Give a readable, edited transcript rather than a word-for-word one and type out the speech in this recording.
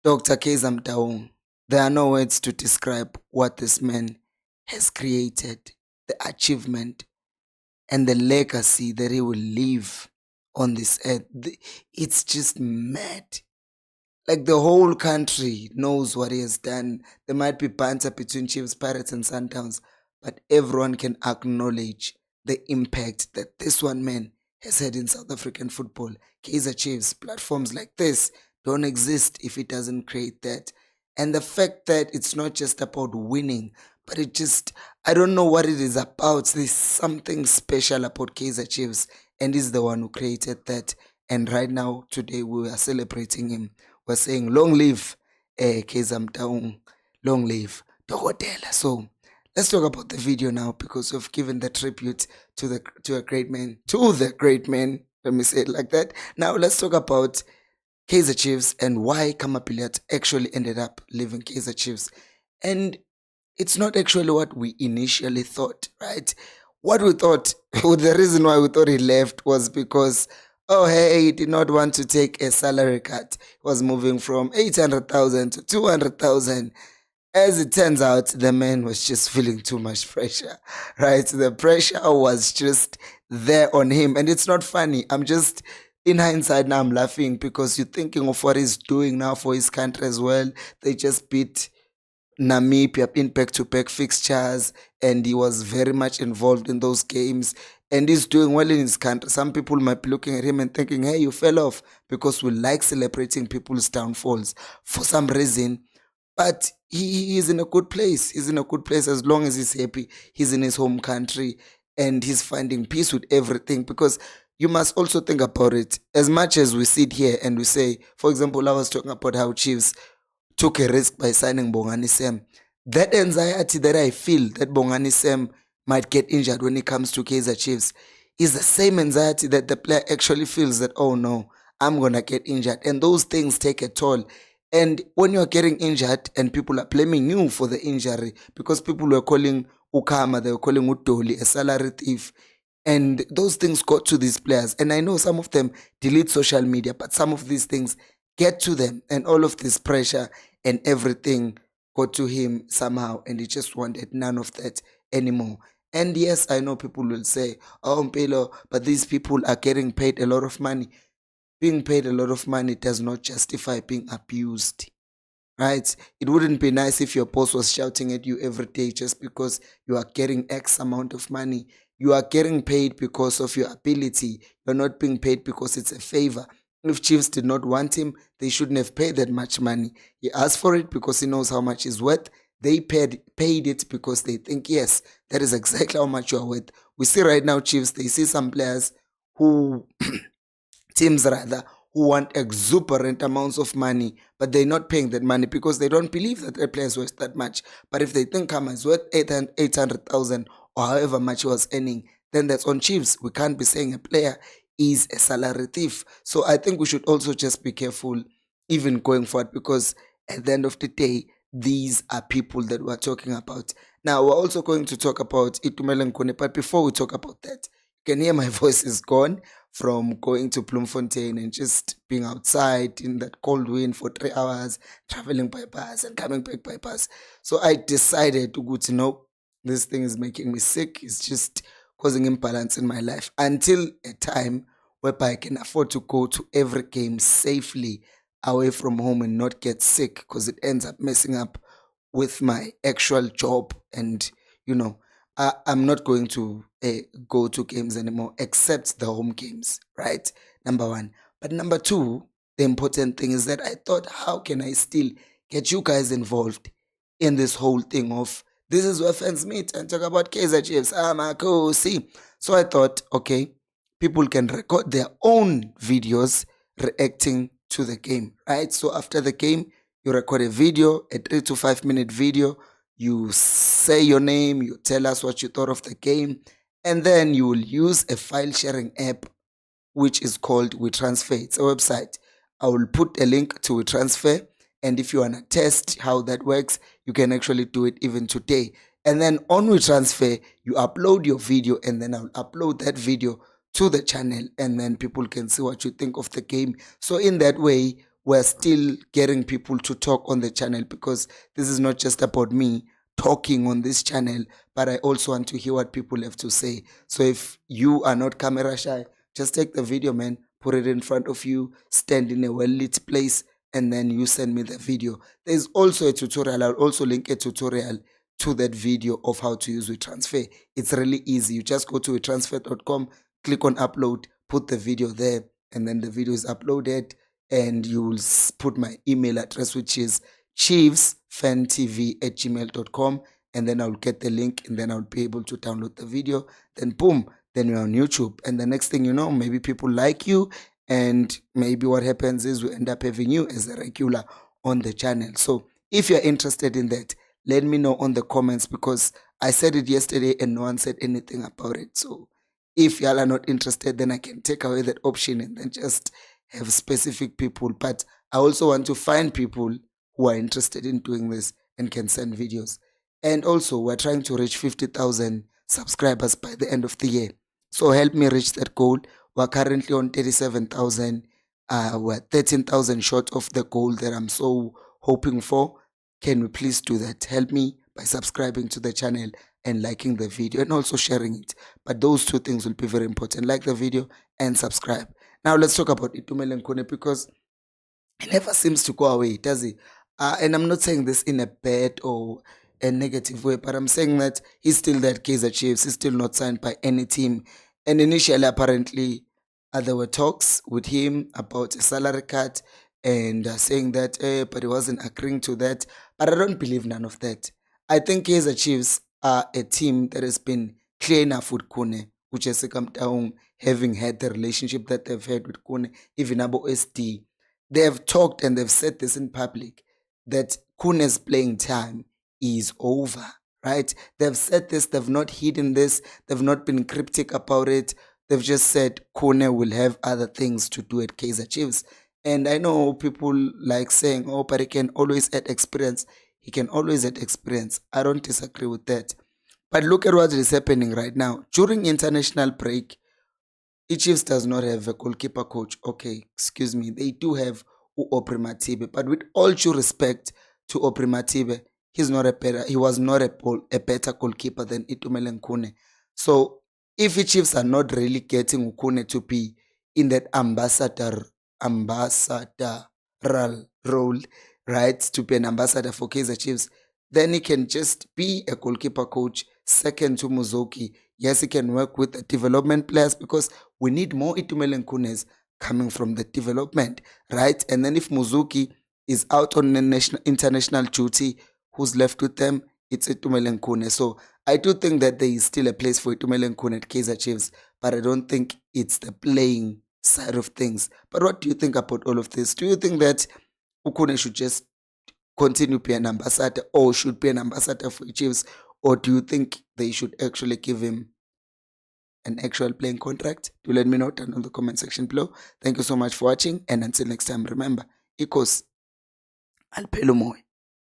Dr. Kaizer Chiefs, there are no words to describe what this man has created, the achievement and the legacy that he will leave on this earth. It's just mad. Like the whole country knows what he has done. There might be banter between Chiefs, Pirates, and Sundowns, but everyone can acknowledge the impact that this one man has had in South African football. Kaizer Chiefs, platforms like this don't exist if it doesn't create that. And the fact that it's not just about winning, but it just, I don't know what it is about. There's something special about Kaizer Chiefs, and he's the one who created that. And right now, today, we are celebrating him. We're saying long live Kaizer Chiefs, long live Dokotela. So let's talk about the video now, because we've given the tribute to a great man, to the great man. Let me say it like that. Now let's talk about Kaizer Chiefs and why Khama actually ended up leaving Kaizer Chiefs. And it's not actually what we initially thought, right? What we thought, the reason why we thought he left was because, oh, hey, he did not want to take a salary cut. He was moving from 800,000 to 200,000. As it turns out, the man was just feeling too much pressure, right? The pressure was just there on him. And it's not funny. I'm just, in hindsight now, I'm laughing because you're thinking of what he's doing now for his country as well. They just beat Namibia in back-to-back fixtures, and he was very much involved in those games, and he's doing well in his country. Some people might be looking at him and thinking, hey, you fell off, because we like celebrating people's downfalls for some reason. But he is in a good place. He's in a good place as long as he's happy. He's in his home country and he's finding peace with everything, because you must also think about it. As much as we sit here and we say, for example, I was talking about how Chiefs took a risk by signing Bongani Sam. That anxiety that I feel that Bongani Sam might get injured when it comes to Kaizer Chiefs is the same anxiety that the player actually feels that, oh no, I'm going to get injured. And those things take a toll. And when you're getting injured and people are blaming you for the injury, because people were calling Khama, they were calling Udoli a salary thief. And those things got to these players. And I know some of them delete social media, but some of these things get to them, and all of this pressure and everything got to him somehow, and he just wanted none of that anymore. And yes, I know people will say, oh, Mpelo, but these people are getting paid a lot of money. Being paid a lot of money does not justify being abused, right? It wouldn't be nice if your boss was shouting at you every day just because you are getting X amount of money. You are getting paid because of your ability. You're not being paid because it's a favor. If Chiefs did not want him, they shouldn't have paid that much money. He asked for it because he knows how much he's worth. They paid it because they think, yes, that is exactly how much you are worth. We see right now, Chiefs, they see some players who, teams rather, who want exuberant amounts of money, but they're not paying that money because they don't believe that their players worth that much. But if they think Khama is worth 800,000 or however much he was earning, then that's on Chiefs. We can't be saying a player is a salary thief. So I think we should also just be careful even going forward, because at the end of the day, these are people that we're talking about. Now, we're also going to talk about Itumela and Khune, but before we talk about that, you can hear my voice is gone from going to Bloemfontein and just being outside in that cold wind for 3 hours, traveling by bus and coming back by bus. So I decided to go to know this thing is making me sick. It's just causing imbalance in my life until a time whereby I can afford to go to every game safely away from home and not get sick, because it ends up messing up with my actual job. And you know, I'm not going to go to games anymore except the home games, right? Number one. But number two, the important thing is that I thought, how can I still get you guys involved in this whole thing of, this is where fans meet and talk about Kaizer Chiefs, Khosi. So I thought, okay, people can record their own videos reacting to the game, right? So after the game, you record a video, a 3 to 5 minute video. You say your name, you tell us what you thought of the game, and then you will use a file sharing app which is called WeTransfer. It's a website. I will put a link to WeTransfer, and if you want to test how that works, you can actually do it even today. And then on WeTransfer, you upload your video, and then I'll upload that video to the channel, and then people can see what you think of the game. So in that way, we're still getting people to talk on the channel, because this is not just about me talking on this channel, but I also want to hear what people have to say. So if you are not camera shy, just take the video, man, put it in front of you, stand in a well-lit place, and then you send me the video. There's also a tutorial. I'll also link a tutorial to that video of how to use WeTransfer. It's really easy. You just go to wetransfer.com, click on upload, put the video there, and then the video is uploaded, and you will put my email address, which is chiefsfantv@gmail.com, and then I'll get the link, and then I'll be able to download the video. Then boom, then you're on YouTube, and the next thing you know, maybe people like you, and maybe what happens is we end up having you as a regular on the channel. So if you're interested in that, let me know on the comments, because I said it yesterday and no one said anything about it. So if y'all are not interested, then I can take away that option and then just have specific people. But I also want to find people who are interested in doing this and can send videos. And also, we're trying to reach 50,000 subscribers by the end of the year. So help me reach that goal. We're currently on 37,000. We're 13,000 short of the goal that I'm so hoping for. Can we please do that? Help me by subscribing to the channel and liking the video and also sharing it. But those two things will be very important. Like the video and subscribe. Now let's talk about Itumeleng Khune, because it never seems to go away, does it? And I'm not saying this in a bad or a negative way, but I'm saying that he's still that Kaizer Chiefs. He's still not signed by any team. And initially, apparently, there were talks with him about a salary cut, and saying that, but he wasn't agreeing to that. But I don't believe none of that. I think Kaizer Chiefs are a team that has been clear enough with Khune, which has come down, having had the relationship that they've had with Khune, even about SD. They have talked and they've said this in public, that Khune's playing time is over, right? They've said this, they've not hidden this, they've not been cryptic about it. They've just said Khune will have other things to do at Kaizer Chiefs. And I know people like saying, oh, but he can always add experience. He can always add experience. I don't disagree with that. But look at what is happening right now. During international break, Chiefs does not have a goalkeeper coach. Okay, excuse me. They do have Opri Matibe, but with all due respect to Opri Matibe, he was not a better goalkeeper than Itumeleng Khune. So if Chiefs are not really getting Khune to be in that ambassadorial role, right, to be an ambassador for Kaizer Chiefs, then he can just be a goalkeeper coach second to Muzoki. Yes, he can work with the development players, because we need more Itumeleng Khunes coming from the development, right? And then if Muzuki is out on international duty, who's left with them? It's Itumeleng Khune. So I do think that there is still a place for Itumeleng Khune at Kaizer Chiefs, but I don't think it's the playing side of things. But what do you think about all of this? Do you think that Khune should just continue to be an ambassador, or should be an ambassador for Chiefs, or do you think they should actually give him an actual playing contract? Do let me know down in the comment section below. Thank you so much for watching, and until next time, remember, Ikos Alpelumoy.